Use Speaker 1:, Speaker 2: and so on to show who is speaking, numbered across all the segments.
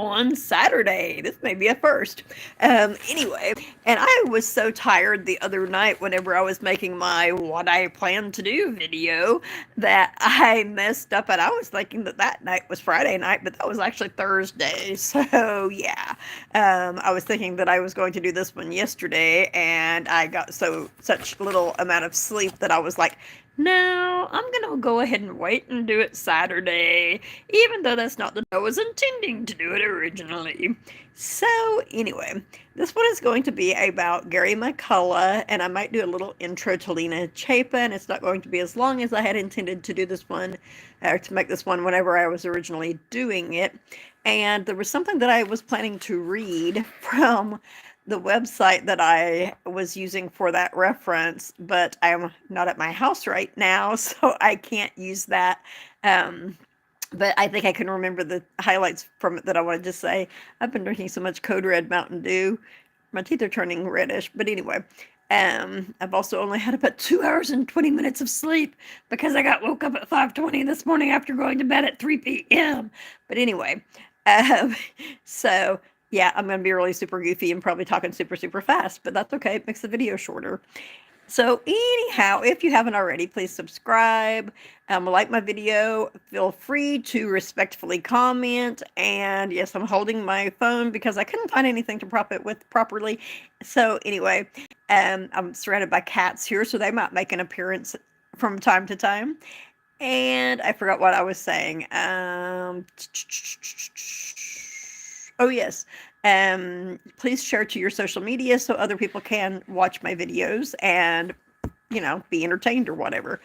Speaker 1: on Saturday. This may be a first. Anyway, and I was so tired the other night whenever I was making my what I plan to do video that I messed up, and I was thinking that night was Friday night, but that was actually Thursday. So yeah, I was thinking that I was going to do this one yesterday, and I got such little amount of sleep that I was like, no, I'm going to go ahead and wait and do it Saturday, even though that's not the I was intending to do it originally. So, anyway, this one is going to be about Gary McCullough, and I might do a little intro to Lena Chapin. It's not going to be as long as I had intended to do this one, or to make this one whenever I was originally doing it. And there was something that I was planning to read from the website that I was using for that reference, but I'm not at my house right now, so I can't use that. But I think I can remember the highlights from it that I wanted to say. I've been drinking so much Code Red Mountain Dew. My teeth are turning reddish, but anyway. I've also only had about 2 hours and 20 minutes of sleep because I got woke up at 5:20 this morning after going to bed at 3 p.m. But anyway, so yeah, I'm going to be really super goofy and probably talking super, super fast, but that's okay. It makes the video shorter. So anyhow, if you haven't already, please subscribe, like my video, feel free to respectfully comment, and yes, I'm holding my phone because I couldn't find anything to prop it with properly. So anyway, I'm surrounded by cats here, so they might make an appearance from time to time. And I forgot what I was saying. Oh yes. Please share to your social media so other people can watch my videos and, be entertained or whatever.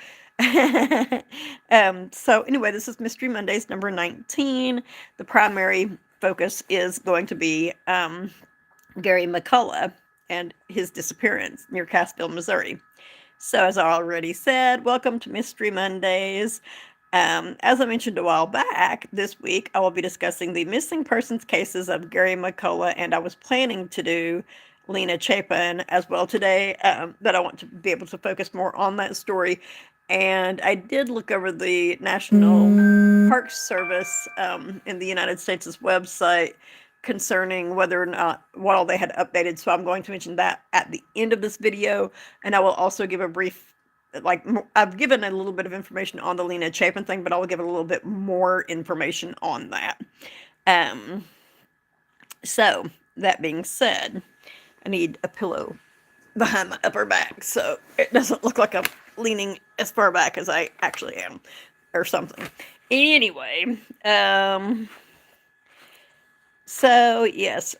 Speaker 1: So anyway, this is Mystery Mondays number 19. The primary focus is going to be Gary McCullough and his disappearance near Cassville, Missouri. So as I already said, welcome to Mystery Mondays. As I mentioned a while back, this week I will be discussing the missing persons cases of Gary McCullough, and I was planning to do Lena Chapin as well today, but I want to be able to focus more on that story. And I did look over the National Park Service in the United States' website concerning whether or not what all they had updated. So I'm going to mention that at the end of this video, and I will also give a brief, I've given a little bit of information on the Lena Chapin thing, but I'll give a little bit more information on that. So that being said, I need a pillow behind my upper back so it doesn't look like I'm leaning as far back as I actually am or something. Anyway, so yes,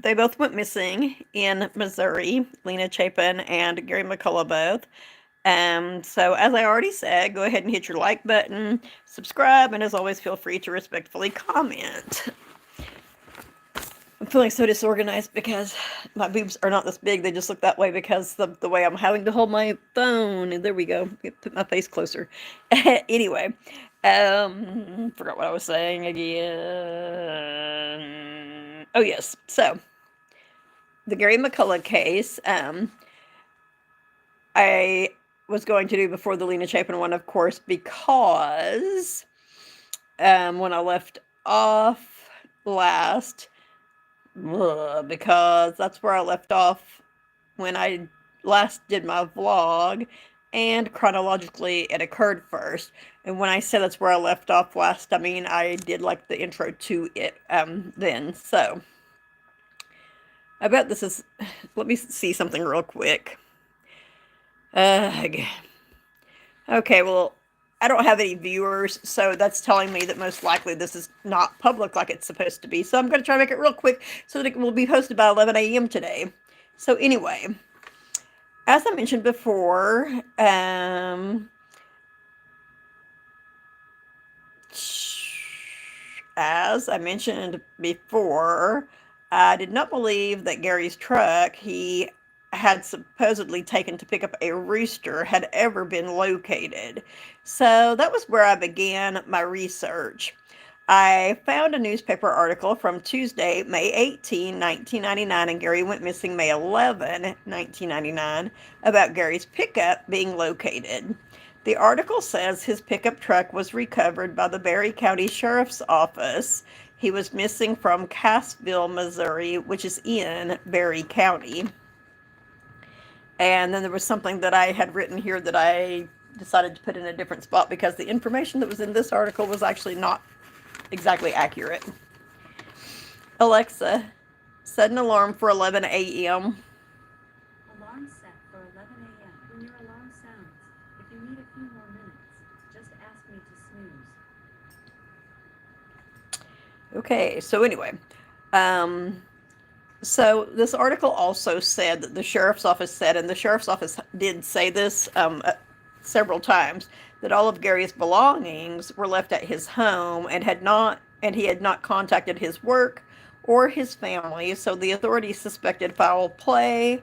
Speaker 1: they both went missing in Missouri, Lena Chapin and Gary McCullough both. So as I already said, go ahead and hit your like button, subscribe, and as always, feel free to respectfully comment. I'm feeling so disorganized because my boobs are not this big. They just look that way because the way I'm having to hold my phone. There we go. Put my face closer. Anyway, forgot what I was saying again. Oh yes. So the Gary McCullough case, I was going to do before the Lena Chapin one, of course, because when I left off last, because that's where I left off when I last did my vlog, and chronologically it occurred first. And when I say that's where I left off last, I mean I did like the intro to it then. So I bet this is, let me see something real quick. Okay, well, I don't have any viewers, so that's telling me that most likely this is not public like it's supposed to be. So I'm going to try to make it real quick so that it will be posted by 11 a.m. today. So anyway, as I mentioned before, I did not believe that Gary's truck he had supposedly taken to pick up a rooster had ever been located. So that was where I began my research. I found a newspaper article from Tuesday, May 18, 1999, and Gary went missing May 11, 1999, about Gary's pickup being located. The article says his pickup truck was recovered by the Berry County Sheriff's Office. He was missing from Cassville, Missouri, which is in Berry County. And then there was something that I had written here that I decided to put in a different spot because the information that was in this article was actually not exactly accurate. Alexa, set an alarm for 11 a.m.
Speaker 2: Alarm set for 11 a.m. When your alarm sounds, if you need a few more minutes, just ask me to snooze.
Speaker 1: Okay, so anyway, so this article also said that the sheriff's office said, and the sheriff's office did say this several times, that all of Gary's belongings were left at his home and he had not contacted his work or his family, so the authorities suspected foul play.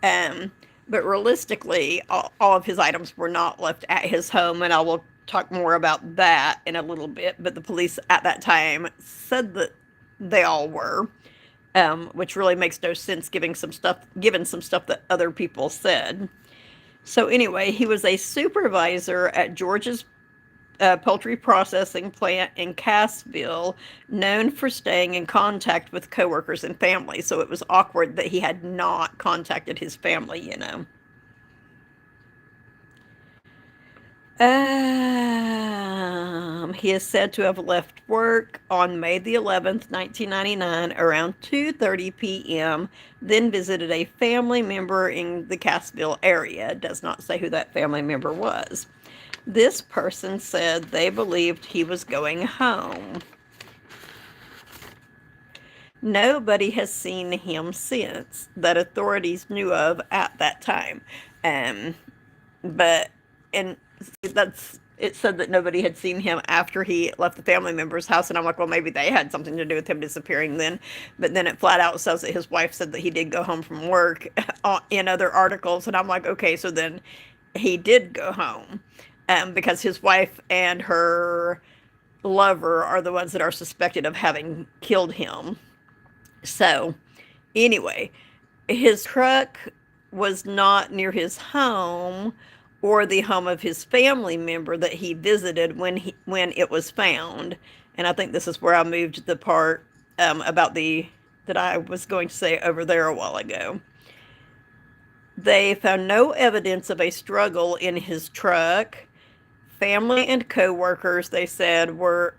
Speaker 1: But realistically, all of his items were not left at his home, and I will talk more about that in a little bit. But the police at that time said that they all were, which really makes no sense given some stuff that other people said. So anyway, he was a supervisor at George's poultry processing plant in Cassville, known for staying in contact with coworkers and family. So it was awkward that he had not contacted his family, you know. He is said to have left work on May the 11th, 1999, around 2:30 p.m., then visited a family member in the Cassville area. It does not say who that family member was. This person said they believed he was going home. Nobody has seen him since that authorities knew of at that time. But it said that nobody had seen him after he left the family member's house, and I'm like, well, maybe they had something to do with him disappearing then. But then it flat out says that his wife said that he did go home from work in other articles, and I'm like, okay, so then he did go home, because his wife and her lover are the ones that are suspected of having killed him. So anyway, his truck was not near his home or the home of his family member that he visited when it was found. And I think this is where I moved the part about that I was going to say over there a while ago. They found no evidence of a struggle in his truck. Family and co-workers, they said, were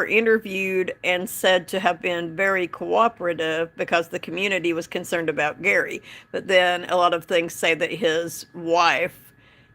Speaker 1: interviewed and said to have been very cooperative because the community was concerned about Gary. But then a lot of things say that his wife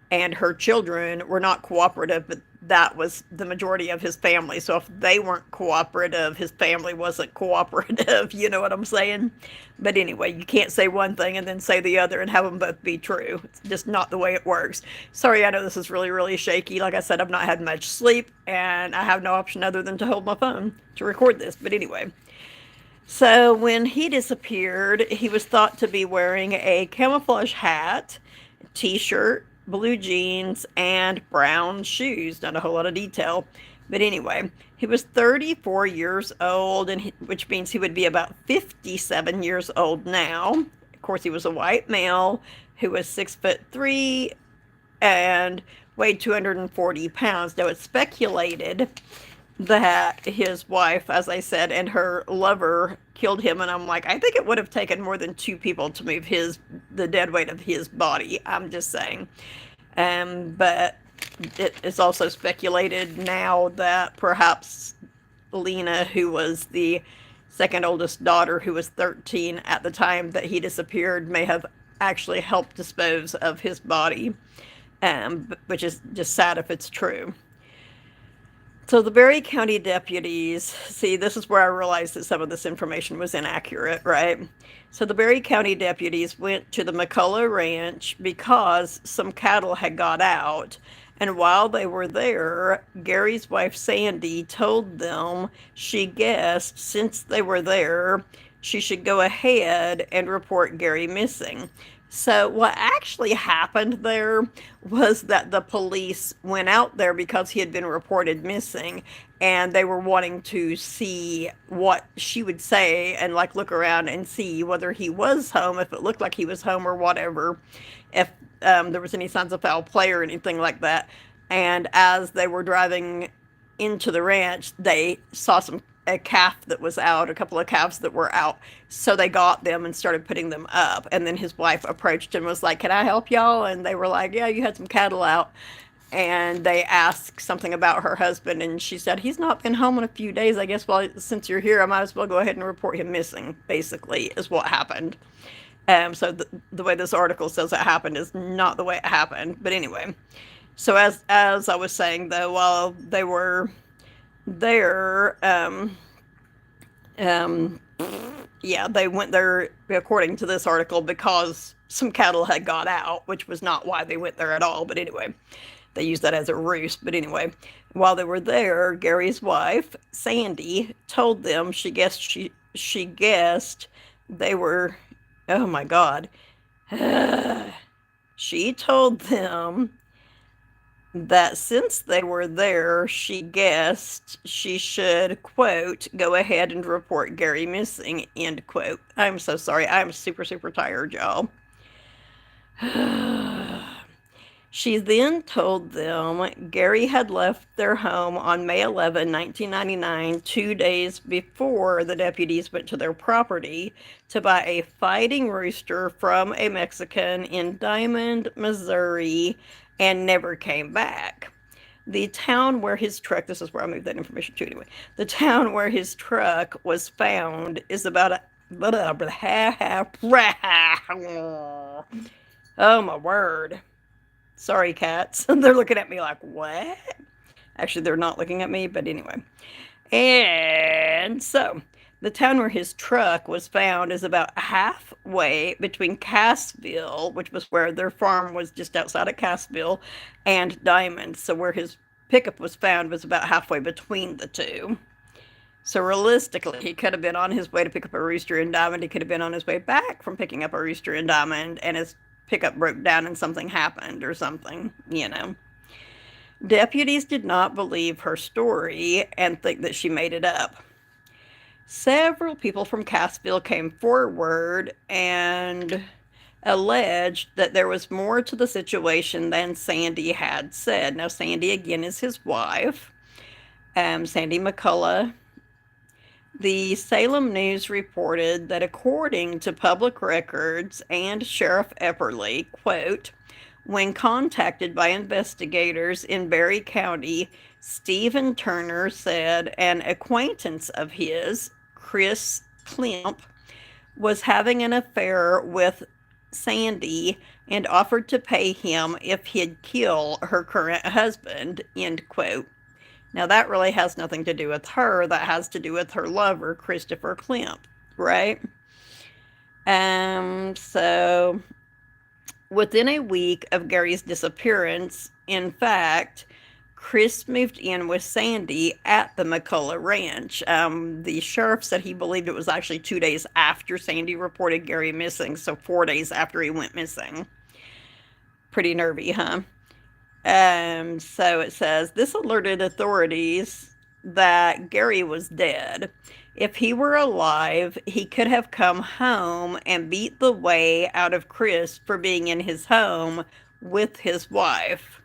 Speaker 1: and her children were not cooperative, but that was the majority of his family. So if they weren't cooperative, his family wasn't cooperative. You know what I'm saying? But anyway, you can't say one thing and then say the other and have them both be true. It's just not the way it works. Sorry, I know this is really, really shaky. Like I said, I've not had much sleep, and I have no option other than to hold my phone to record this. But anyway, so when he disappeared, he was thought to be wearing a camouflage hat, t-shirt, blue jeans, and brown shoes. Not a whole lot of detail. But anyway, he was 34 years old, which means he would be about 57 years old now. Of course, he was a white male who was 6'3" and weighed 240 pounds. Now, it's speculated that his wife, as I said, and her lover killed him, and I'm like, I think it would have taken more than two people to move the dead weight of his body. I'm just saying. But it is also speculated now that perhaps Lena, who was the second oldest daughter, who was 13 at the time that he disappeared, may have actually helped dispose of his body, which is just sad if it's true. So the Berry County deputies, see, this is where I realized that some of this information was inaccurate, right? So the Berry County deputies went to the McCullough ranch because some cattle had got out. And while they were there, Gary's wife, Sandy, told them she guessed since they were there, she should go ahead and report Gary missing. So what actually happened there was that the police went out there because he had been reported missing, and they were wanting to see what she would say and like look around and see whether he was home, if it looked like he was home or whatever, if there was any signs of foul play or anything like that. And as they were driving into the ranch, they saw a calf that was out, a couple of calves that were out. So they got them and started putting them up. And then his wife approached and was like, "Can I help y'all?" And they were like, "Yeah, you had some cattle out." And they asked something about her husband, and she said, "He's not been home in a few days. I guess, well, since you're here, I might as well go ahead and report him missing," basically, is what happened. So the way this article says it happened is not the way it happened. But anyway, so as I was saying, though, while they were there, um, yeah, they went there, according to this article, because some cattle had got out, which was not why they went there at all. But anyway, they used that as a ruse. But anyway, while they were there, Gary's wife, Sandy, told them she guessed they were, oh my God. She told them that since they were there, she guessed she should, quote, "go ahead and report Gary missing," end quote. I'm so sorry. I'm super, super tired, y'all. She then told them Gary had left their home on May 11, 1999, 2 days before the deputies went to their property to buy a fighting rooster from a Mexican in Diamond, Missouri, and never came back. The town where his truck, this is where I moved that information to anyway, the town where his truck was found is about a, oh my word. Sorry, cats. They're looking at me like, what? Actually, they're not looking at me, but anyway. And so, the town where his truck was found is about halfway between Cassville, which was where their farm was just outside of Cassville, and Diamond. So, where his pickup was found was about halfway between the two. So, realistically, he could have been on his way to pick up a rooster in Diamond. He could have been on his way back from picking up a rooster in Diamond, and his pickup broke down and something happened or something, you know. Deputies did not believe her story and think that she made it up. Several people from Cassville came forward and alleged that there was more to the situation than Sandy had said. Now, Sandy, again, is his wife, Sandy McCullough. The Salem News reported that according to public records and Sheriff Epperly, quote, "when contacted by investigators in Berry County, Stephen Turner said an acquaintance of his, Chris Klemp, was having an affair with Sandy and offered to pay him if he'd kill her current husband," end quote. Now, that really has nothing to do with her. That has to do with her lover, Christopher Klemp, right? So, within a week of Gary's disappearance, in fact, Chris moved in with Sandy at the McCullough Ranch. The sheriff said he believed it was actually 2 days after Sandy reported Gary missing, so 4 days after he went missing. Pretty nervy, huh? So it says, this alerted authorities that Gary was dead. If he were alive, he could have come home and beat the way out of Chris for being in his home with his wife.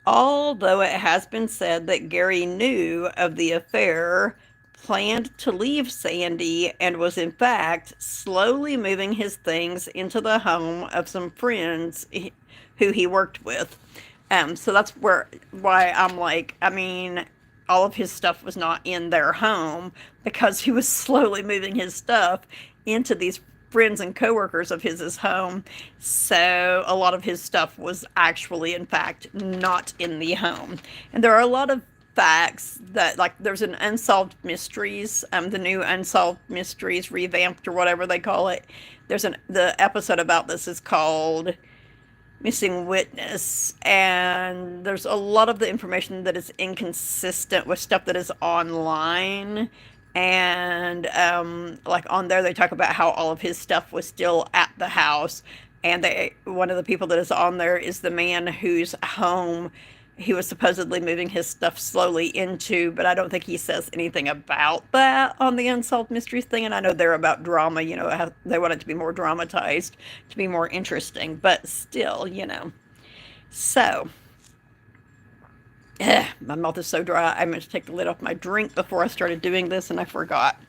Speaker 1: Although it has been said that Gary knew of the affair, planned to leave Sandy, and was in fact slowly moving his things into the home of some friends who he worked with. So that's why I'm like, I mean, all of his stuff was not in their home because he was slowly moving his stuff into these friends and coworkers of his home. So a lot of his stuff was actually, in fact, not in the home. And there are a lot of facts that, like, there's an Unsolved Mysteries, the new Unsolved Mysteries revamped or whatever they call it. The episode about this is called Missing Witness, and there's a lot of the information that is inconsistent with stuff that is online. And like on there, they talk about how all of his stuff was still at the house, and one of the people that is on there is the man whose home he was supposedly moving his stuff slowly into, but I don't think he says anything about that on the Unsolved Mysteries thing. And I know they're about drama, you know, how they want it to be more dramatized, to be more interesting, but still, you know. So, My mouth is so dry. I meant to take the lid off my drink before I started doing this, and I forgot.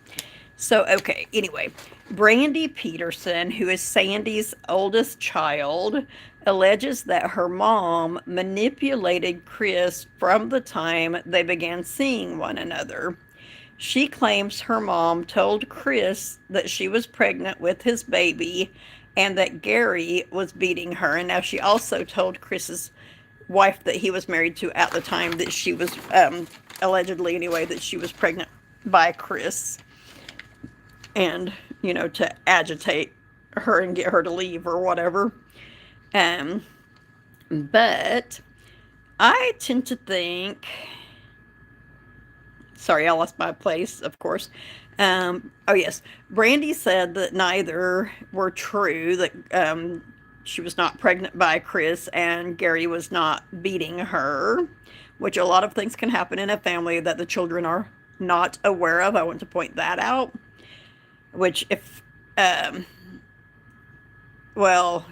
Speaker 1: So, okay, anyway, Brandy Peterson, who is Sandy's oldest child, alleges that her mom manipulated Chris from the time they began seeing one another. She claims her mom told Chris that she was pregnant with his baby and that Gary was beating her. And now she also told Chris's wife that he was married to at the time that she was, allegedly anyway, that she was pregnant by Chris. And, to agitate her and get her to leave or whatever. Um, but I tend to think, sorry, I lost my place, of course. Oh, yes. Brandy said that neither were true, that she was not pregnant by Chris and Gary was not beating her, which a lot of things can happen in a family that the children are not aware of. I want to point that out. Which, um, well,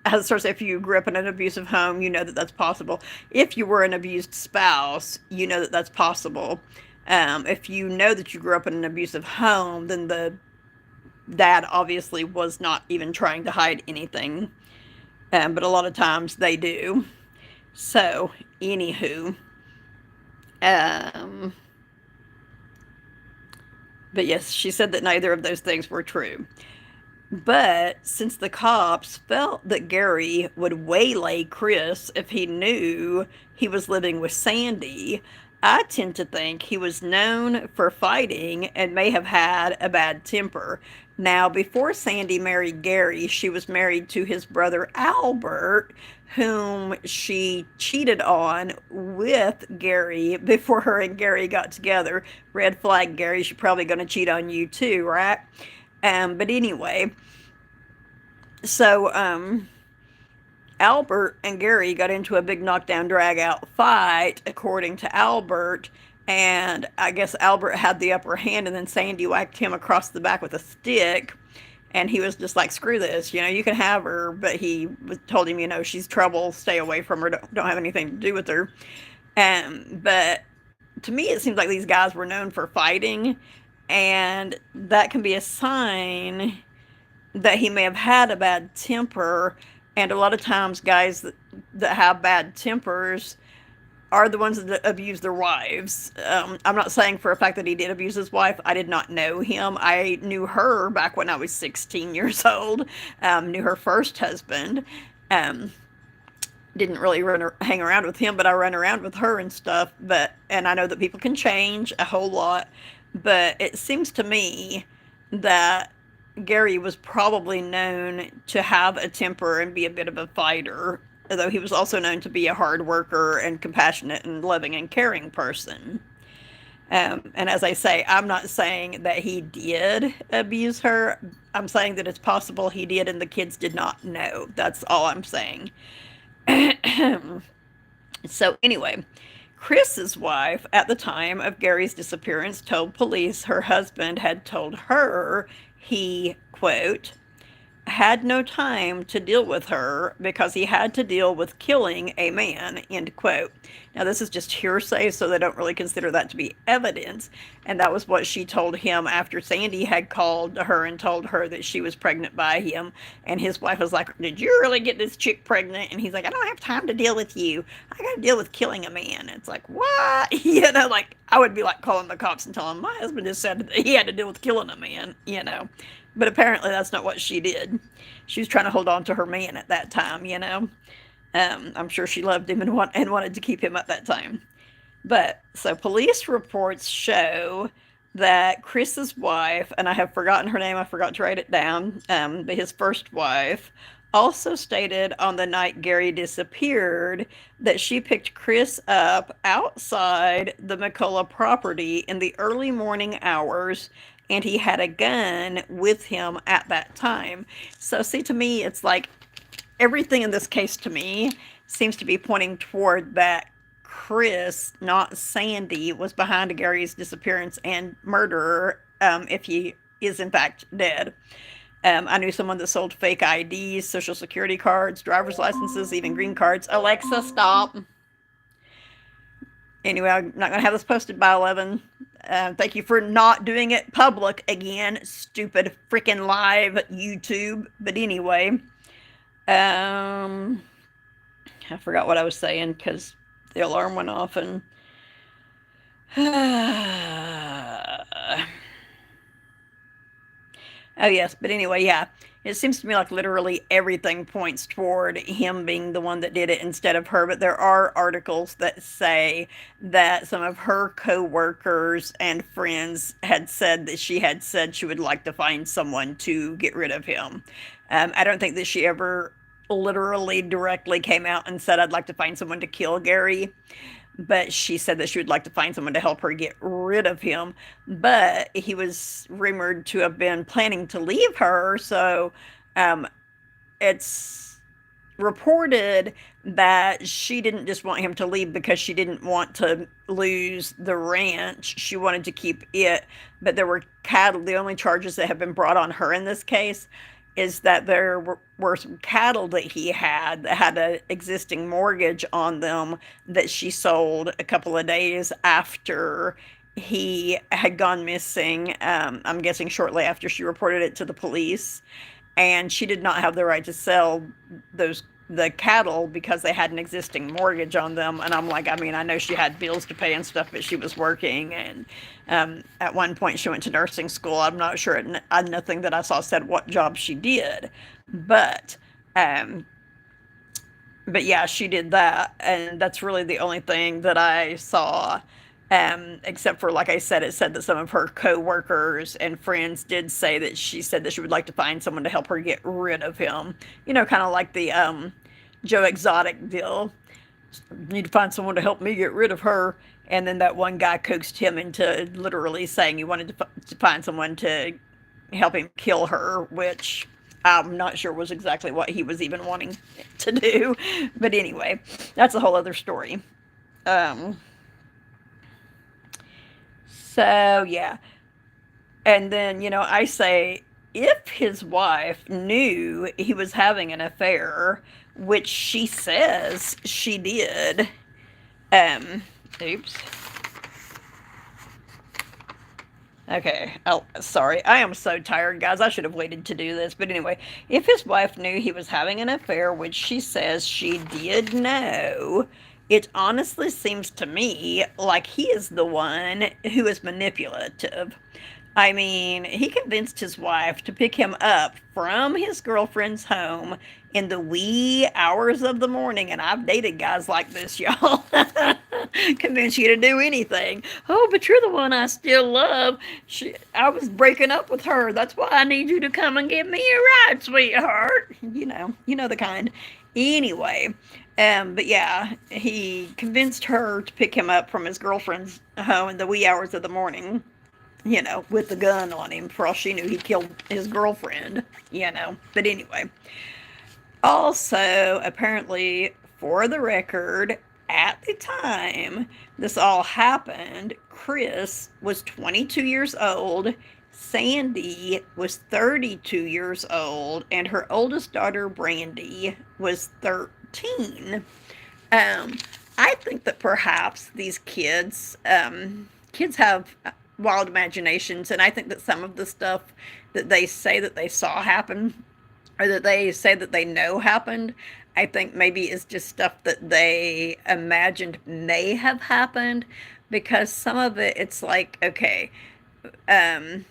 Speaker 1: as far as if you grew up in an abusive home, you know that that's possible. If you were an abused spouse, you know that that's possible. If you know that you grew up in an abusive home, then the dad obviously was not even trying to hide anything. But a lot of times they do. So, anywho, um, but yes, she said that neither of those things were true. But since the cops felt that Gary would waylay Chris if he knew he was living with Sandy, I tend to think he was known for fighting and may have had a bad temper. Now, before Sandy married Gary, she was married to his brother Albert, whom she cheated on with Gary before her and Gary got together. Red flag, Gary, she's probably going to cheat on you too, right? But anyway, so Albert and Gary got into a big knockdown drag out fight, according to Albert. And I guess Albert had the upper hand, and then Sandy whacked him across the back with a stick. And he was just like, screw this, you can have her. But he told him, she's trouble, stay away from her, don't have anything to do with her. But to me, it seems like these guys were known for fighting. And that can be a sign that he may have had a bad temper. And a lot of times, guys that have bad tempers are the ones that abuse their wives. I'm not saying for a fact that he did abuse his wife. I did not know him. I knew her back when I was 16 years old. Knew her first husband. Didn't really hang around with him, but I ran around with her and stuff. And I know that people can change a whole lot. But it seems to me that Gary was probably known to have a temper and be a bit of a fighter, though he was also known to be a hard worker and compassionate and loving and caring person. And as I say, I'm not saying that he did abuse her. I'm saying that it's possible he did and the kids did not know. That's all I'm saying. So anyway, Chris's wife, at the time of Gary's disappearance, told police her husband had told her he, quote, had no time to deal with her because he had to deal with killing a man, end quote. Now, this is just hearsay, so they don't really consider that to be evidence. And that was what she told him after Sandy had called her and told her that she was pregnant by him. And his wife was like, did you really get this chick pregnant? And he's like, I don't have time to deal with you. I got to deal with killing a man. It's like, what? Like, I would be like calling the cops and telling my husband just said that he had to deal with killing a man, But apparently that's not what she did. She was trying to hold on to her man at that time, I'm sure she loved him and wanted to keep him at that time. But so police reports show that Chris's wife, and I have forgotten her name, I forgot to write it down, but his first wife also stated on the night Gary disappeared that she picked Chris up outside the McCullough property in the early morning hours, and he had a gun with him at that time. So see, to me, it's like everything in this case to me seems to be pointing toward that Chris, not Sandy, was behind Gary's disappearance and murder, if he is in fact dead. I knew someone that sold fake IDs, social security cards, driver's licenses, even green cards. Alexa, stop. Anyway, I'm not going to have this posted by 11. Thank you for not doing it public again, stupid freaking live YouTube. But anyway, I forgot what I was saying because the alarm went off and. Oh, yes, but anyway, yeah. It seems to me like literally everything points toward him being the one that did it instead of her. But there are articles that say that some of her co-workers and friends had said that she had said she would like to find someone to get rid of him. I don't think that she ever literally directly came out and said, I'd like to find someone to kill Gary, but she said that she would like to find someone to help her get rid of him. But he was rumored to have been planning to leave her, so um, it's reported that she didn't just want him to leave because she didn't want to lose the ranch. She wanted to keep it, but there were cattle. The only charges that have been brought on her in this case is that there were some cattle that he had that had an existing mortgage on them that she sold a couple of days after he had gone missing. I'm guessing shortly after she reported it to the police. And she did not have the right to sell the cattle because they had an existing mortgage on them. And I'm like, I mean, I know she had bills to pay and stuff, but she was working. And at one point she went to nursing school. I'm not sure. Nothing that I saw said what job she did. But um, but yeah, she did that, and that's really the only thing that I saw. Except for, like I said, it said that some of her co-workers and friends did say that she said that she would like to find someone to help her get rid of him. You know, kind of like the Joe Exotic deal. Need to find someone to help me get rid of her. And then that one guy coaxed him into literally saying he wanted to find someone to help him kill her, which I'm not sure was exactly what he was even wanting to do. But anyway, that's a whole other story. Um, so, yeah. And then, I say if his wife knew he was having an affair, which she says she did, um, oops. Okay. Oh, sorry. I am so tired, guys. I should have waited to do this. But anyway, if his wife knew he was having an affair, which she says she did know, it honestly seems to me like he is the one who is manipulative. I mean, he convinced his wife to pick him up from his girlfriend's home in the wee hours of the morning. And I've dated guys like this, y'all. Convince you to do anything. Oh, but you're the one I still love. I was breaking up with her. That's why I need you to come and give me a ride, sweetheart. You know the kind. Anyway, but yeah, he convinced her to pick him up from his girlfriend's home in the wee hours of the morning, with the gun on him. For all she knew, he killed his girlfriend. But anyway. Also, apparently, for the record, at the time this all happened, Chris was 22 years old, Sandy was 32 years old, and her oldest daughter, Brandy, was 13. Um, I think that perhaps these kids have wild imaginations, and I think that some of the stuff that they say that they saw happen or that they say that they know happened, I think maybe is just stuff that they imagined may have happened, because some of it, it's like, okay, um,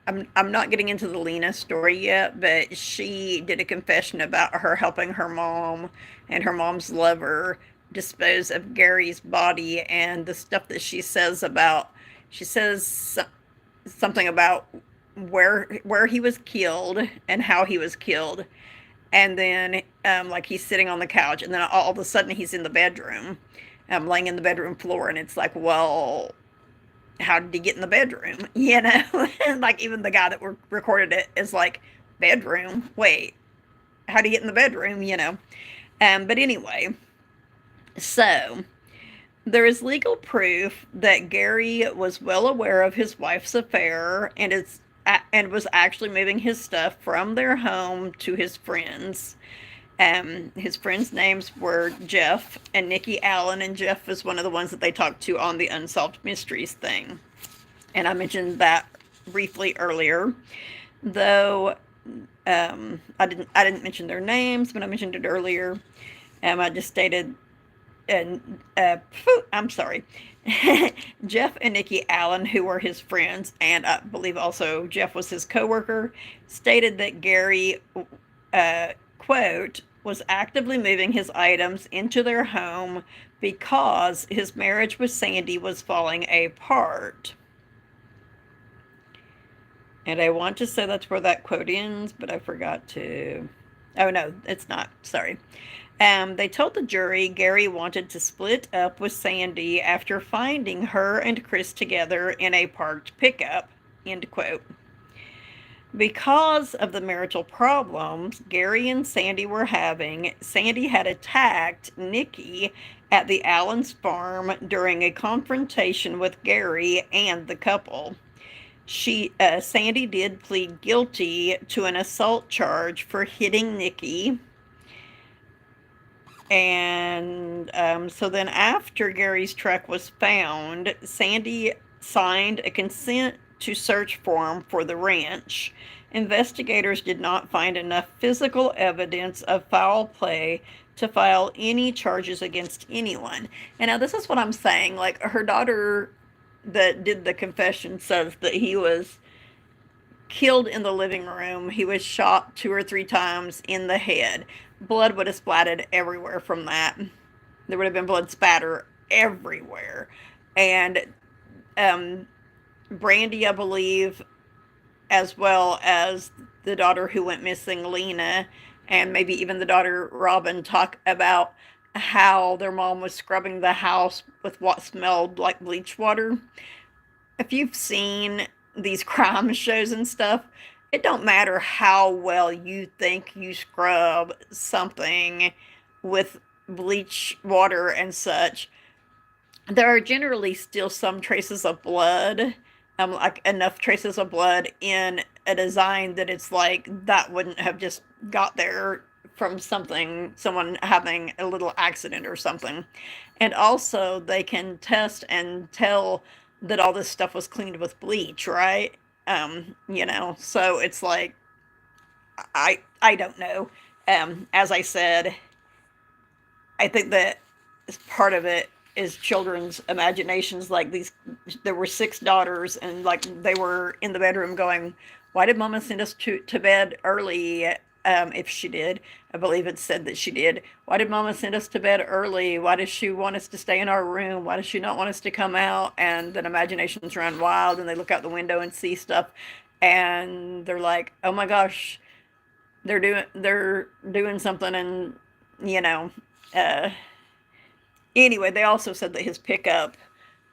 Speaker 1: I'm not getting into the Lena story yet, but she did a confession about her helping her mom and her mom's lover dispose of Gary's body, and the stuff that she says something about where he was killed and how he was killed, and then like he's sitting on the couch, and then all of a sudden he's in the bedroom, laying in the bedroom floor, and it's like, well, how did he get in the bedroom? And like even the guy that recorded it is like, bedroom? Wait, how did he get in the bedroom? But anyway, so there is legal proof that Gary was well aware of his wife's affair and was actually moving his stuff from their home to his friends. His friends' names were Jeff and Nikki Allen, and Jeff is one of the ones that they talked to on the Unsolved Mysteries thing. And I mentioned that briefly earlier, though I didn't mention their names, but I mentioned it earlier. I just stated, and I'm sorry, Jeff and Nikki Allen, who were his friends, and I believe also Jeff was his coworker, stated that Gary, quote, was actively moving his items into their home because his marriage with Sandy was falling apart. And I want to say that's where that quote ends, but I forgot to. Oh, no, it's not. Sorry. They told the jury Gary wanted to split up with Sandy after finding her and Chris together in a parked pickup. End quote. Because of the marital problems Gary and Sandy were having, Sandy had attacked Nikki at the Allens farm during a confrontation with Gary and the couple. Sandy did plead guilty to an assault charge for hitting Nikki. And so then after Gary's truck was found, Sandy signed a consent to search form for the ranch. Investigators did not find enough physical evidence of foul play to file any charges against anyone. And now this is what I'm saying. Like, her daughter that did the confession says that he was killed in the living room. He was shot 2 or 3 times in the head. Blood would have splattered everywhere from that. There would have been blood spatter everywhere. And Brandy, I believe, as well as the daughter who went missing, Lena, and maybe even the daughter, Robin, talk about how their mom was scrubbing the house with what smelled like bleach water. If you've seen these crime shows and stuff, it don't matter how well you think you scrub something with bleach water and such, there are generally still some traces of blood, like enough traces of blood in a design that it's like that wouldn't have just got there from someone having a little accident or something. And also they can test and tell that all this stuff was cleaned with bleach, right? So it's like, I don't know. As I said, I think that part of it is children's imaginations. Like, there were 6 daughters, and like they were in the bedroom going, "Why did Mama send us to bed early?" If she did, I believe it said that she did. Why did Mama send us to bed early? Why does she want us to stay in our room? Why does she not want us to come out? And then imaginations run wild, and they look out the window and see stuff, and they're like, "Oh my gosh, they're doing something," and you know. Anyway, they also said that his pickup.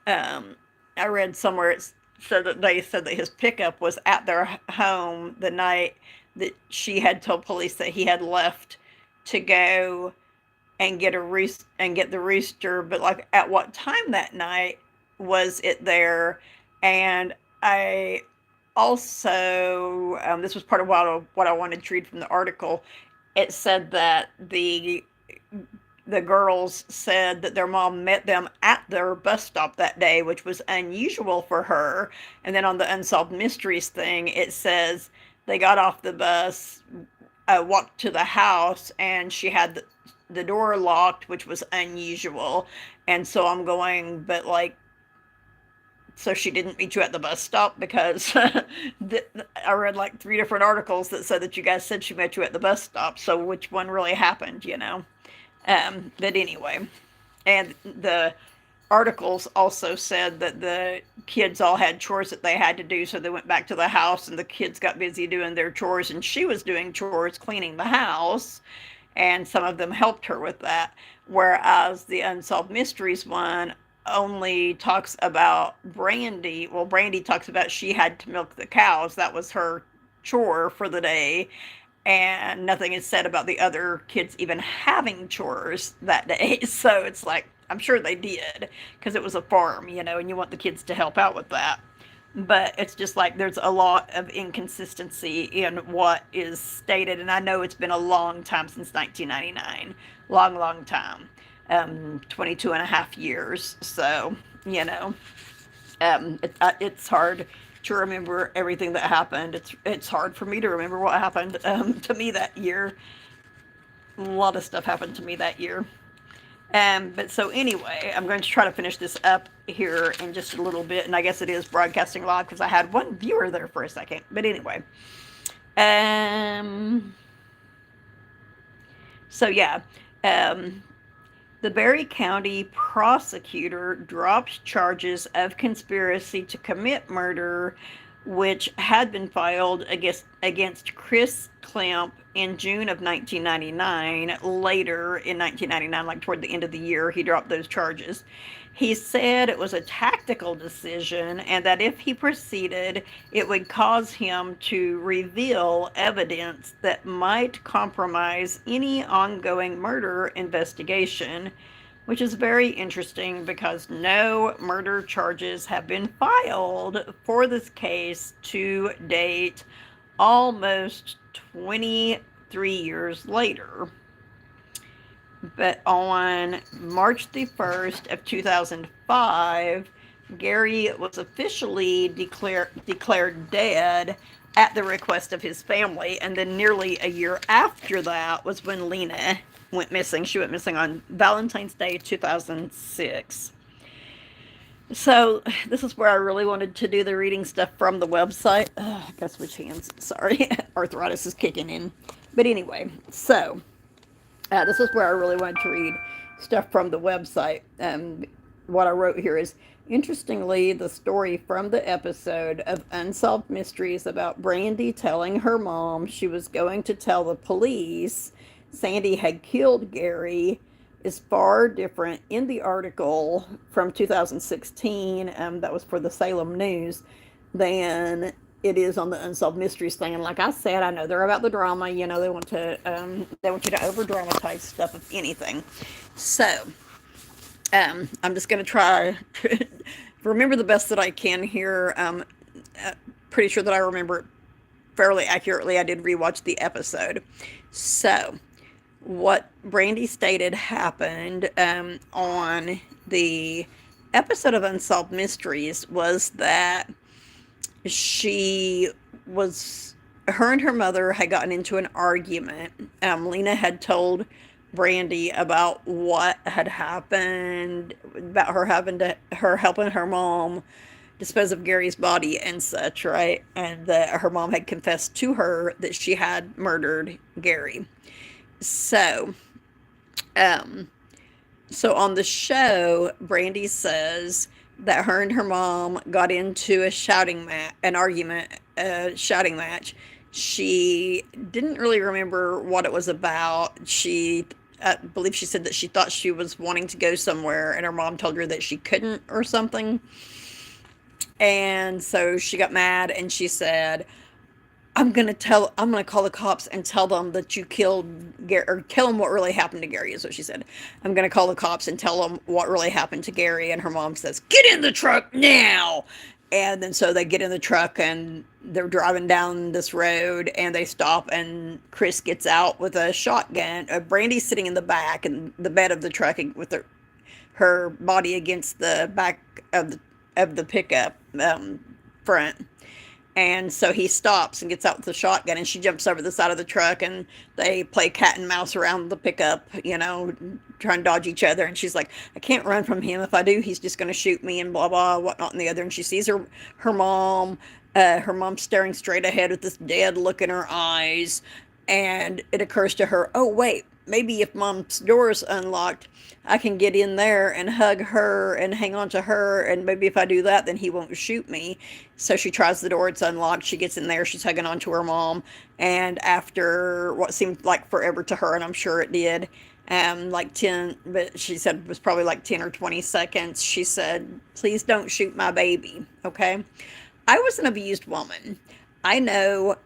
Speaker 1: I read somewhere it said that they said that his pickup was at their home the night that she had told police that he had left to go and get the rooster, but like at what time that night was it there? And I also, this was part of what I wanted to read from the article. It said that the girls said that their mom met them at their bus stop that day, which was unusual for her. And then on the Unsolved Mysteries thing, it says they got off the bus, walked to the house, and she had the door locked, which was unusual. And so I'm going, but like, so she didn't meet you at the bus stop? Because I read like 3 different articles that said that you guys said she met you at the bus stop. So which one really happened, But anyway, and the articles also said that the kids all had chores that they had to do, so they went back to the house and the kids got busy doing their chores, and she was doing chores cleaning the house, and some of them helped her with that. Whereas the Unsolved Mysteries one only talks about Brandy. Well, Brandy talks about she had to milk the cows. That was her chore for the day. And nothing is said about the other kids even having chores that day. So it's like, I'm sure they did, because it was a farm, and you want the kids to help out with that. but it's just like there's a lot of inconsistency in what is stated. And I know it's been a long time since 1999. Long time. 22 and a half years. So, you know, it's hard to remember everything that happened. It's hard for me to remember what happened to me that year. A lot of stuff happened to me that year. But so anyway, I'm going to try to finish this up here in just a little bit, and I guess it is broadcasting live because I had one viewer there for a second. But anyway, um, so yeah, um, the Berry County prosecutor drops charges of conspiracy to commit murder, which had been filed against Chris Klemp in June of 1999. Later in 1999, like toward the end of the year, he dropped those charges. He said it was a tactical decision and that if he proceeded, it would cause him to reveal evidence that might compromise any ongoing murder investigation, which is very interesting because no murder charges have been filed for this case to date, almost 23 years later. But on March the 1st of 2005, Gary was officially declared dead at the request of his family. And then nearly a year after that was when Lena went missing. She went missing on Valentine's Day 2006. So this is where I really wanted to do the reading stuff from the website. I gotta switch hands. Sorry, arthritis is kicking in. But anyway, so this is where I really wanted to read stuff from the website. What I wrote here is, interestingly, the story from the episode of Unsolved Mysteries about Brandy telling her mom she was going to tell the police Sandy had killed Gary is far different in the article from 2016 that was for the Salem News than it is on the Unsolved Mysteries thing. And like I said, I know they're about the drama. You know, they want you to over dramatize stuff, if anything. So I'm just going to try to remember the best that I can here. Pretty sure that I remember it fairly accurately. I did rewatch the episode. So what Brandy stated happened on the episode of Unsolved Mysteries was that her and her mother had gotten into an argument. Lena had told Brandy about what had happened, about her helping her mom dispose of Gary's body and such, right? And that her mom had confessed to her that she had murdered Gary. So, so on the show, Brandy says that her and her mom got into a shouting match. She didn't really remember what it was about. I believe she said that she thought she was wanting to go somewhere, and her mom told her that she couldn't or something. And so she got mad, and she said, I'm gonna call the cops and tell them that you killed Gary, or tell them what really happened to Gary, is what she said. I'm gonna call the cops and tell them what really happened to Gary. And her mom says, get in the truck now. And then so they get in the truck and they're driving down this road and they stop and Chris gets out with a shotgun. Brandy's sitting in the back in the bed of the truck with her body against the back of the pickup front. And so he stops and gets out with the shotgun, and she jumps over the side of the truck, and they play cat and mouse around the pickup, trying to dodge each other. And she's like, I can't run from him. If I do, he's just going to shoot me and blah, blah, whatnot and the other. And she sees her mom staring straight ahead with this dead look in her eyes. And it occurs to her, oh, wait, maybe if mom's door is unlocked, I can get in there and hug her and hang on to her. And maybe if I do that, then he won't shoot me. So she tries the door. It's unlocked. She gets in there. She's hugging on to her mom. And after what seemed like forever to her, and I'm sure it did, but she said it was probably like 10 or 20 seconds, she said, please don't shoot my baby. Okay. I was an abused woman. I know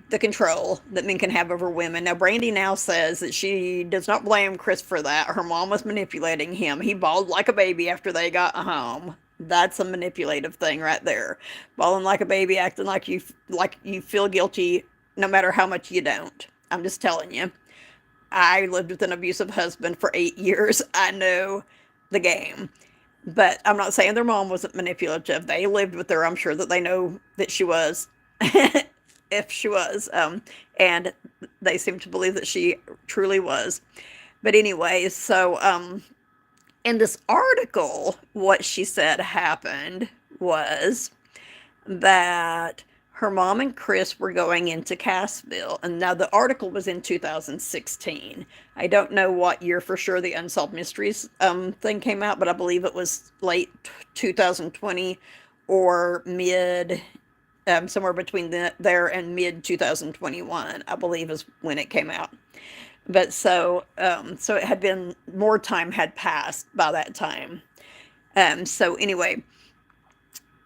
Speaker 1: the control that men can have over women. Now, Brandy now says that she does not blame Chris for that. Her mom was manipulating him. He bawled like a baby after they got home. That's a manipulative thing right there. Bawling like a baby, acting like you feel guilty no matter how much you don't. I'm just telling you. I lived with an abusive husband for 8 years. I know the game. But I'm not saying their mom wasn't manipulative. They lived with her. I'm sure that they know that she was, if she was. And they seem to believe that she truly was. But anyway, so in this article, what she said happened was that her mom and Chris were going into Cassville. And now the article was in 2016. I don't know what year for sure the Unsolved Mysteries thing came out, but I believe it was late 2020 or mid, somewhere between there and mid 2021, I believe is when it came out. But so it had been, more time had passed by that time. So anyway,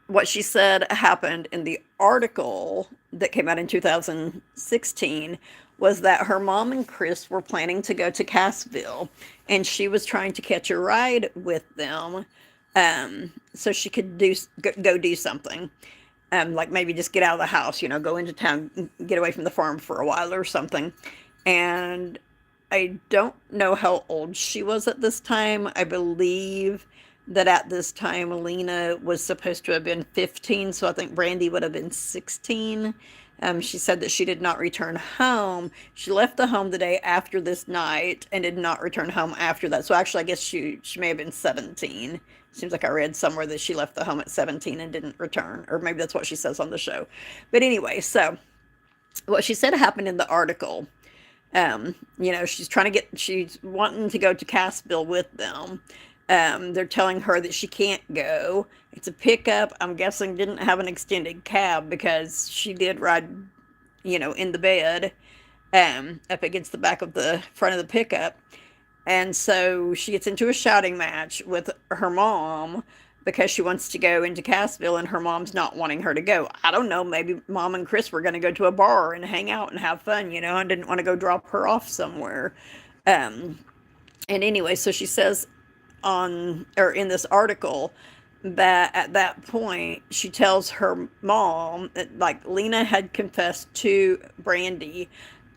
Speaker 1: what she said happened in the article that came out in 2016 was that her mom and Chris were planning to go to Cassville, and she was trying to catch a ride with them, so she could go do something, like maybe just get out of the house, go into town, get away from the farm for a while or something. And I don't know how old she was at this time. I believe that at this time Lena was supposed to have been 15, so I think Brandy would have been 16. She said that she did not return home. She left the home the day after this night and did not return home after that. So actually, I guess she may have been 17. Seems like I read somewhere that she left the home at 17 and didn't return, or maybe that's what she says on the show. But anyway, so what she said happened in the article. She's wanting to go to Cassville with them. They're telling her that she can't go. It's a pickup. I'm guessing didn't have an extended cab because she did ride, in the bed, up against the back of the front of the pickup. And so she gets into a shouting match with her mom because she wants to go into Cassville and her mom's not wanting her to go. I don't know. Maybe mom and Chris were going to go to a bar and hang out and have fun, and didn't want to go drop her off somewhere. And anyway, so she says in this article that at that point she tells her mom that, like, Lena had confessed to Brandy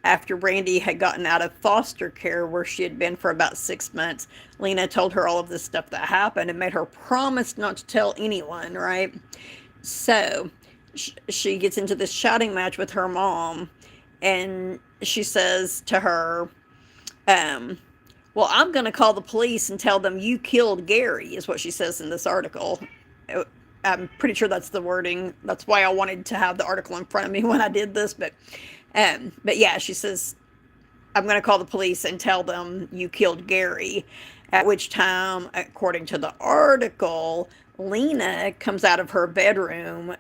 Speaker 1: after Brandy had gotten out of foster care where she had been for about 6 months. Lena told her all of this stuff that happened and made her promise not to tell anyone, right? So she gets into this shouting match with her mom, and she says to her, well, I'm going to call the police and tell them you killed Gary, is what she says in this article. I'm pretty sure that's the wording. That's why I wanted to have the article in front of me when I did this. But yeah, she says, I'm going to call the police and tell them you killed Gary. At which time, according to the article, Lena comes out of her bedroom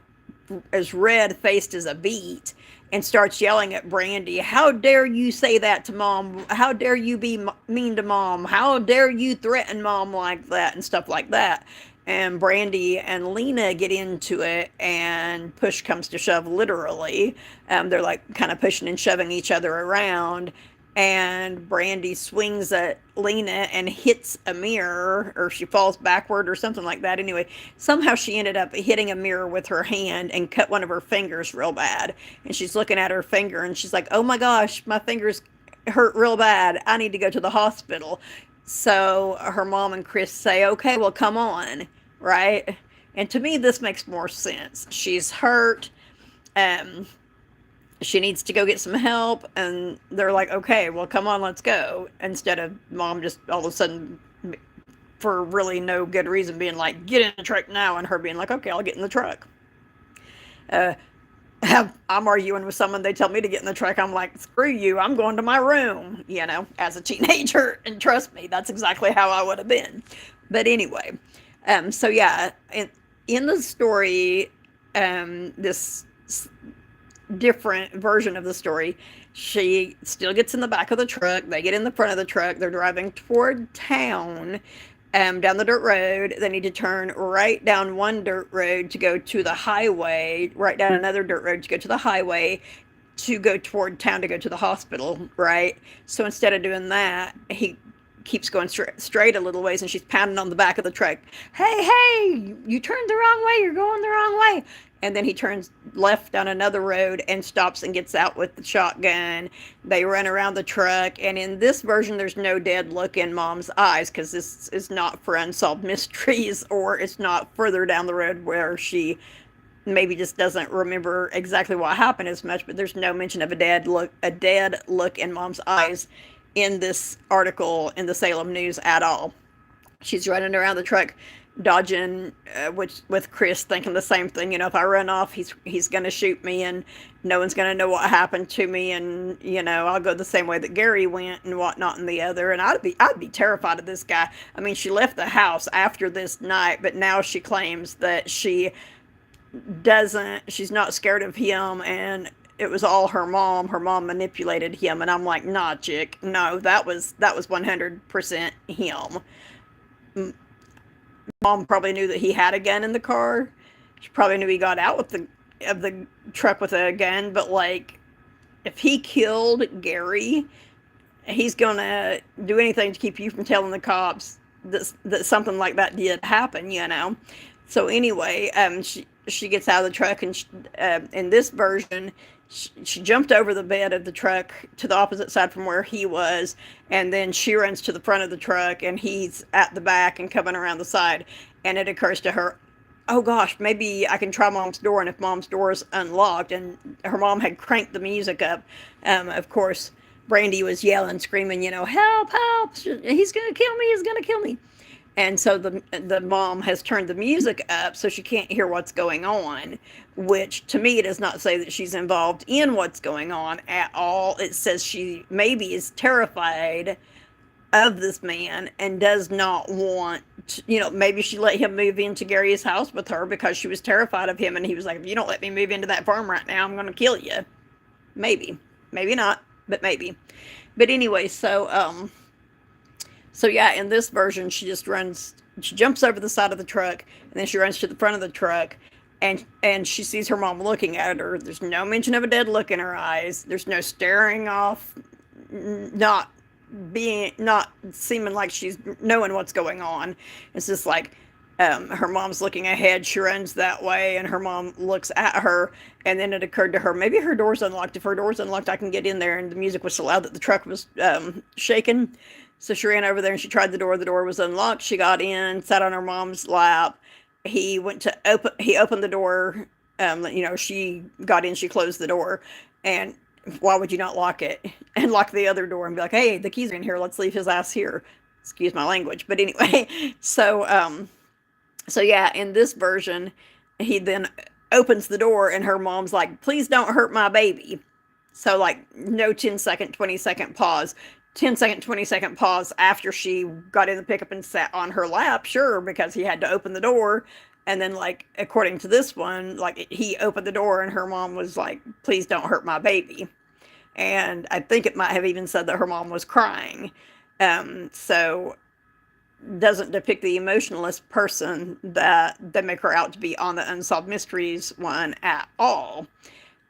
Speaker 1: as red-faced as a beet and starts yelling at Brandy, how dare you say that to mom? How dare you be mean to mom? How dare you threaten mom like that? And stuff like that. And Brandy and Lena get into it, and push comes to shove, literally. They're like kind of pushing and shoving each other around. And Brandy swings at Lena and hits a mirror, or she falls backward or something like that. Anyway, somehow she ended up hitting a mirror with her hand and cut one of her fingers real bad. And she's looking at her finger and she's like, oh my gosh, my fingers hurt real bad. I need to go to the hospital. So her mom and Chris say, okay, well, come on, right? And to me, this makes more sense. She's hurt. She needs to go get some help, and they're like, okay, well, come on, let's go. Instead of mom just all of a sudden, for really no good reason, being like, get in the truck now, and her being like, okay, I'll get in the truck. I'm arguing with someone, they tell me to get in the truck, I'm like, screw you, I'm going to my room, as a teenager, and trust me, that's exactly how I would have been. But anyway, so yeah, in the story, this different version of the story, she still gets in the back of the truck, they get in the front of the truck, they're driving toward town, down the dirt road. They need to turn right down one dirt road to go to the highway, right down another dirt road to go to the highway, to go toward town to go to the hospital, right? So instead of doing that, keeps going straight a little ways, and she's pounding on the back of the truck. Hey, you turned the wrong way. You're going the wrong way. And then he turns left down another road and stops and gets out with the shotgun. They run around the truck. And in this version, there's no dead look in Mom's eyes, because this is not for Unsolved Mysteries, or it's not further down the road where she maybe just doesn't remember exactly what happened as much. But there's no mention of a dead look in Mom's eyes in this article in the Salem News at all. She's running around the truck, dodging, with Chris, thinking the same thing. If I run off, he's going to shoot me, and no one's going to know what happened to me, and I'll go the same way that Gary went, and whatnot, and the other. And I'd be terrified of this guy. I mean, she left the house after this night, but now she claims that she's not scared of him, and it was all her mom. Her mom manipulated him, and I'm like, nah, chick, no, that was 100% him. Mom probably knew that he had a gun in the car. She probably knew he got out of the truck with a gun. But like, if he killed Gary, he's gonna do anything to keep you from telling the cops that something like that did happen. So anyway, she gets out of the truck, and in this version, she jumped over the bed of the truck to the opposite side from where he was, and then she runs to the front of the truck, and he's at the back and coming around the side. And it occurs to her, oh gosh, maybe I can try Mom's door, and if Mom's door is unlocked. And her mom had cranked the music up. Of course, Brandy was yelling, screaming, help, he's gonna kill me. And so the mom has turned the music up so she can't hear what's going on, which to me does not say that she's involved in what's going on at all. It says she maybe is terrified of this man and does not want to, maybe she let him move into Gary's house with her because she was terrified of him, and he was like, if you don't let me move into that farm right now, I'm going to kill you. Maybe not, but maybe. But anyway, so yeah, in this version, she jumps over the side of the truck, and then she runs to the front of the truck, and she sees her mom looking at her. There's no mention of a dead look in her eyes. There's no staring off, not seeming like she's knowing what's going on. It's just like, her mom's looking ahead. She runs that way, and her mom looks at her, and then it occurred to her, maybe her door's unlocked. If her door's unlocked, I can get in there. And the music was so loud that the truck was shaking. So she ran over there, and she tried the door. The door was unlocked. She got in, sat on her mom's lap. He opened the door. She got in, she closed the door. And why would you not lock it and lock the other door and be like, hey, the keys are in here, let's leave his ass here. Excuse my language. But anyway, so yeah, in this version, he then opens the door, and her mom's like, please don't hurt my baby. So like, no 10-second, 20-second pause. 10-second, 20-second pause after she got in the pickup and sat on her lap, sure, because he had to open the door. And then, like, according to this one, like, he opened the door, and her mom was like, please don't hurt my baby. And I think it might have even said that her mom was crying. So doesn't depict the emotionless person that they make her out to be on the Unsolved Mysteries one at all.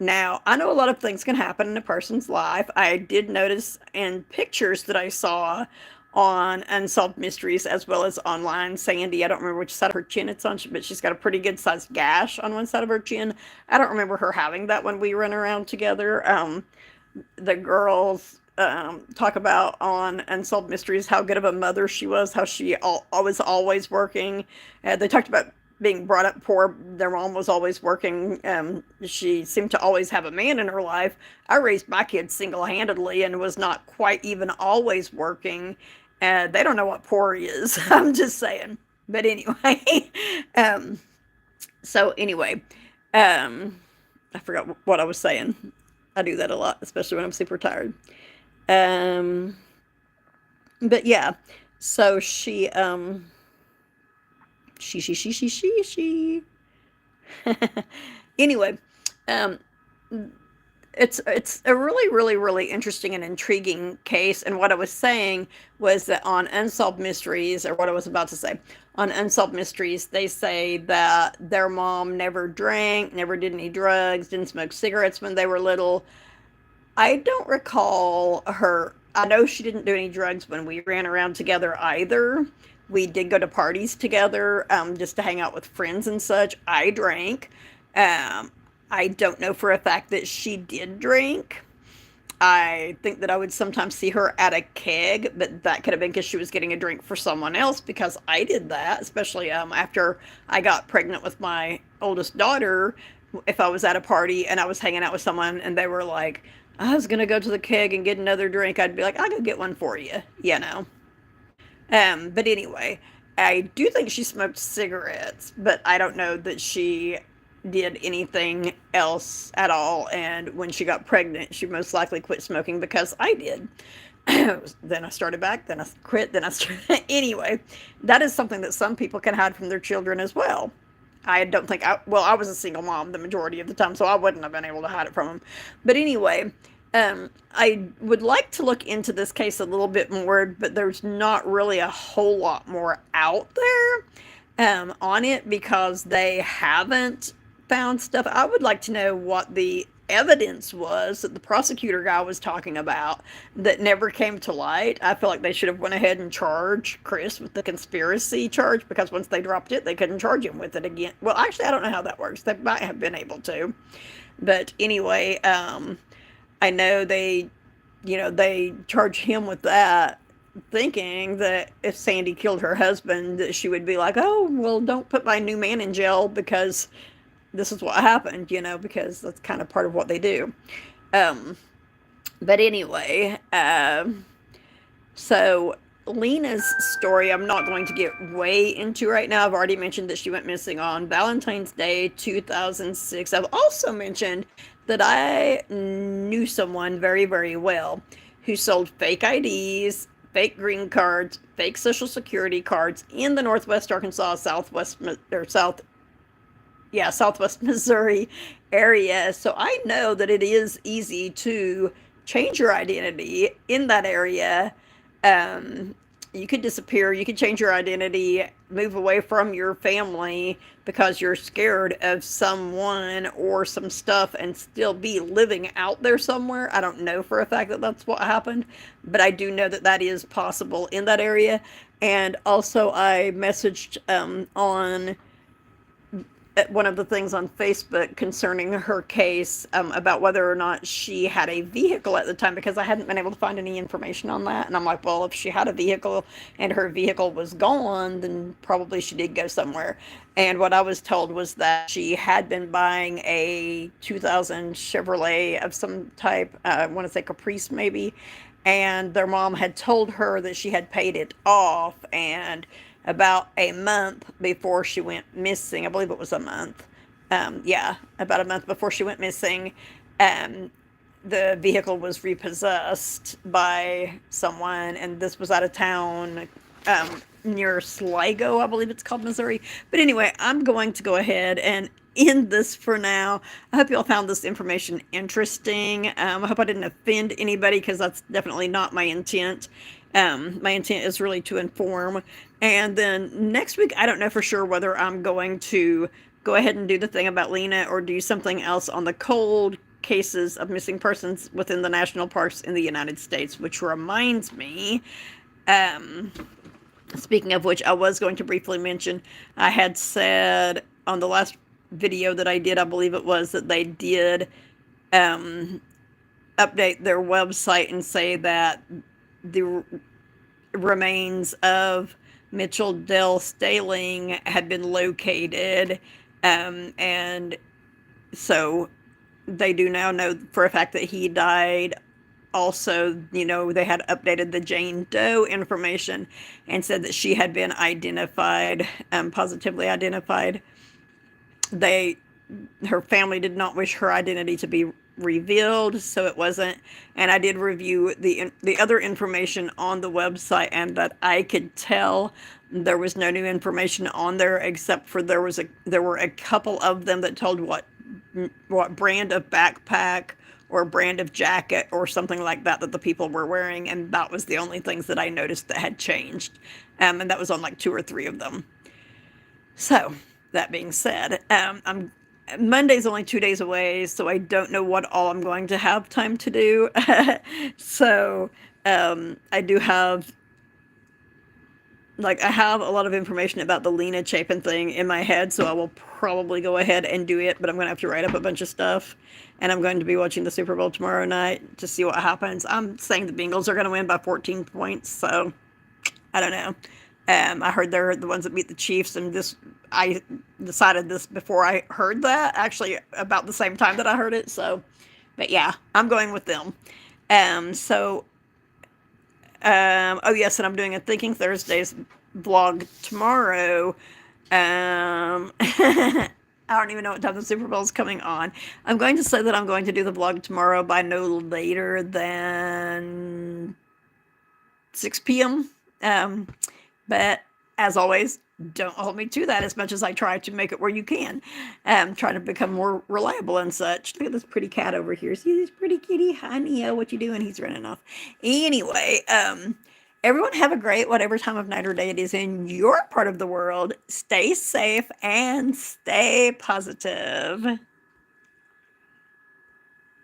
Speaker 1: Now, I know a lot of things can happen in a person's life. I did notice in pictures that I saw on Unsolved Mysteries, as well as online, Sandy, I don't remember which side of her chin it's on, but she's got a pretty good sized gash on one side of her chin. I don't remember her having that when we run around together. The girls talk about on Unsolved Mysteries how good of a mother she was, how she was always working. They talked about being brought up poor. Their mom was always working. She seemed to always have a man in her life. I raised my kids single-handedly and was not quite even always working. They don't know what poor is. I'm just saying. But anyway, so anyway, I forgot what I was saying. I do that a lot, especially when I'm super tired. But yeah, so she anyway, it's a really, really, really interesting and intriguing case. And what I was saying was that on Unsolved Mysteries, or what I was about to say, on Unsolved Mysteries, they say that their mom never drank, never did any drugs, didn't smoke cigarettes when they were little. I don't recall her I know she didn't do any drugs when we ran around together either. We did go to parties together, just to hang out with friends and such. I drank. Um, I don't know for a fact that she did drink. I think that I would sometimes see her at a keg, but that could have been because she was getting a drink for someone else because I did that, especially after I got pregnant with my oldest daughter. If I was at a party and I was hanging out with someone and they were like, I was going to go to the keg and get another drink, I'd be like, I'll go get one for you, you know? But anyway, I do think she smoked cigarettes, but I don't know that she did anything else at all. And when she got pregnant, she most likely quit smoking because I did. Then I started back, then I quit, then I started. Anyway, that is something that some people can hide from their children as well. I don't think I was a single mom the majority of the time, so I wouldn't have been able to hide it from them. But anyway, I would like to look into this case a little bit more, but there's not really a whole lot more out there on it because they haven't found stuff. I would like to know what the evidence was that the prosecutor guy was talking about that never came to light. I feel like they should have went ahead and charged Chris with the conspiracy charge because once they dropped it, they couldn't charge him with it again. Well, actually, I don't know how that works. They might have been able to. But anyway, I know they charge him with that, thinking that if Sandy killed her husband, that she would be like, oh, well, don't put my new man in jail because this is what happened, because that's kind of part of what they do. Um, but anyway, so Lena's story, I'm not going to get way into right now. I've already mentioned that she went missing on Valentine's Day 2006. I've also mentioned that I knew someone very, very well who sold fake IDs, fake green cards, fake social security cards in the Northwest Arkansas, Southwest Missouri area. So I know that it is easy to change your identity in that area. You could disappear, you could change your identity, move away from your family because you're scared of someone or some stuff and still be living out there somewhere. I don't know for a fact that that's what happened, but I do know that that is possible in that area. And also, I messaged on one of the things on Facebook concerning her case about whether or not she had a vehicle at the time because I hadn't been able to find any information on that. And I'm like, well, if she had a vehicle and her vehicle was gone, then probably she did go somewhere. And what I was told was that she had been buying a 2000 Chevrolet of some type, I want to say Caprice maybe, and their mom had told her that she had paid it off, and about a month before she went missing, I believe it was a month. Yeah, about a month before she went missing, um, the vehicle was repossessed by someone, and this was out of town, near Sligo, I believe it's called, Missouri. But anyway, I'm going to go ahead and end this for now. I hope you all found this information interesting. I hope I didn't offend anybody because that's definitely not my intent. My intent is really to inform. And then next week, I don't know for sure whether I'm going to go ahead and do the thing about Lena or do something else on the cold cases of missing persons within the national parks in the United States, which reminds me, um, speaking of which, I was going to briefly mention, I had said on the last video that I did, I believe it was, that they did um, update their website and say that the remains of Mitchell Dell Staling had been located. And so they do now know for a fact that he died. Also, they had updated the Jane Doe information and said that she had been identified, positively identified. Her family did not wish her identity to be revealed, so it wasn't. And I did review the other information on the website, and that I could tell there was no new information on there except for there were a couple of them that told what brand of backpack or brand of jacket or something like that the people were wearing, and that was the only things that I noticed that had changed, and that was on like 2 or 3 of them. So that being said, Monday's only 2 days away, so I don't know what all I'm going to have time to do. So I do have, like, I have a lot of information about the Lena Chapin thing in my head, so I will probably go ahead and do it, but I'm going to have to write up a bunch of stuff. And I'm going to be watching the Super Bowl tomorrow night to see what happens. I'm saying the Bengals are going to win by 14 points, so I don't know. I heard they're the ones that beat the Chiefs, and I decided this before I heard that, actually about the same time that I heard it. So, but yeah, I'm going with them. So oh yes, and I'm doing a Thinking Thursdays vlog tomorrow. I don't even know what time the Super Bowl is coming on. I'm going to say that I'm going to do the vlog tomorrow by no later than 6 p.m. But as always, don't hold me to that as much as I try to make it where you can. Trying to become more reliable and such. Look at this pretty cat over here. See this pretty kitty? Hi, Neo. What you doing? He's running off. Anyway, everyone have a great whatever time of night or day it is in your part of the world. Stay safe and stay positive.